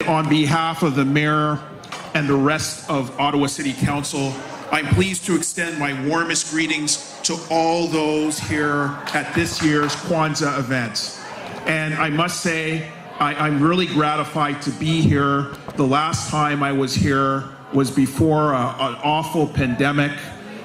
on behalf of the Mayor and the rest of Ottawa City Council, I'm pleased to extend my warmest greetings to all those here at this year's Kwanzaa event. And I must say, I'm really gratified to be here. The last time I was here was before an awful pandemic,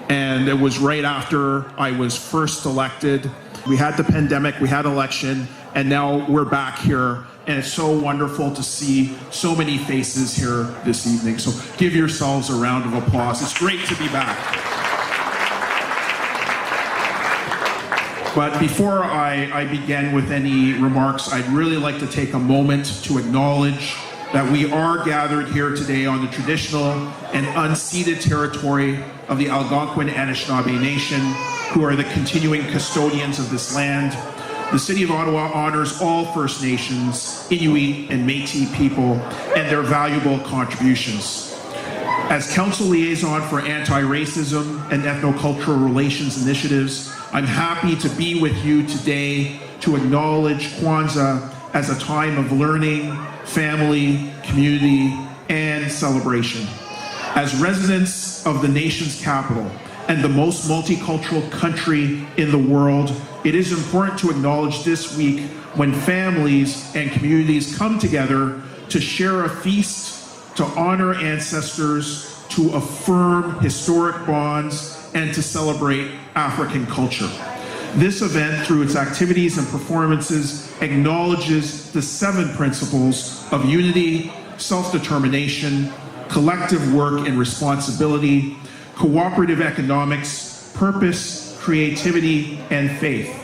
and it was right after I was first elected. We had the pandemic, we had election, and now we're back here. And it's so wonderful to see so many faces here this evening. So give yourselves a round of applause. It's great to be back. But before I begin with any remarks, I'd really like to take a moment to acknowledge that we are gathered here today on the traditional and unceded territory of the Algonquin Anishinaabe Nation, who are the continuing custodians of this land. The City of Ottawa honors all First Nations, Inuit, and Métis people and their valuable contributions. As Council Liaison for Anti-Racism and Ethnocultural Relations Initiatives, I'm happy to be with you today to acknowledge Kwanzaa as a time of learning, family, community, and celebration. As residents of the nation's capital and the most multicultural country in the world, it is important to acknowledge this week when families and communities come together to share a feast, to honor ancestors, to affirm historic bonds, and to celebrate African culture. This event, through its activities and performances, acknowledges the 7 principles of unity, self-determination, collective work and responsibility, cooperative economics, purpose, creativity, and faith.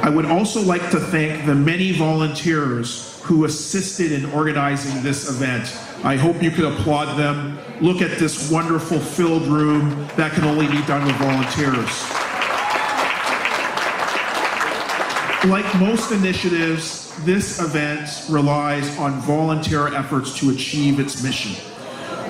I would also like to thank the many volunteers who assisted in organizing this event. I hope you could applaud them. Look at this wonderful filled room. That can only be done with volunteers. Like most initiatives, this event relies on volunteer efforts to achieve its mission.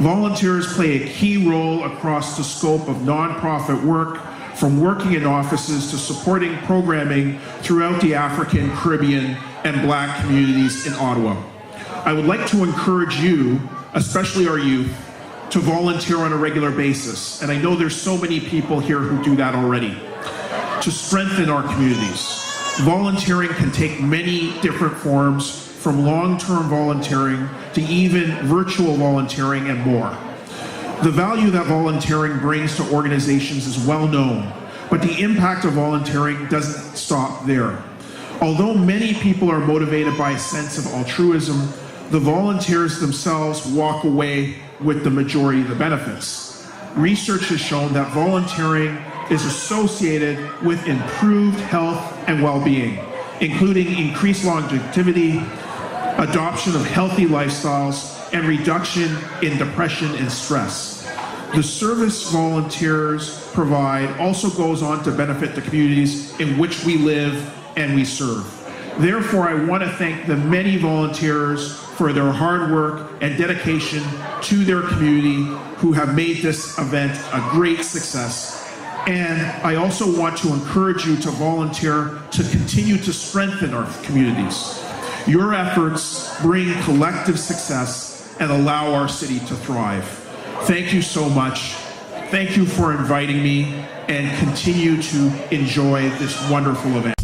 Volunteers play a key role across the scope of nonprofit work, from working in offices to supporting programming throughout the African, Caribbean, and Black communities in Ottawa. I would like to encourage you, especially our youth, to volunteer on a regular basis. And I know there's so many people here who do that already, to strengthen our communities. Volunteering can take many different forms, from long-term volunteering to even virtual volunteering and more. The value that volunteering brings to organizations is well known, but the impact of volunteering doesn't stop there. Although many people are motivated by a sense of altruism, the volunteers themselves walk away with the majority of the benefits. Research has shown that volunteering is associated with improved health and well-being, including increased longevity, adoption of healthy lifestyles, and reduction in depression and stress. The service volunteers provide also goes on to benefit the communities in which we live and we serve. Therefore, I want to thank the many volunteers for their hard work and dedication to their community who have made this event a great success. And I also want to encourage you to volunteer to continue to strengthen our communities. Your efforts bring collective success and allow our city to thrive. Thank you so much. Thank you for inviting me, and continue to enjoy this wonderful event.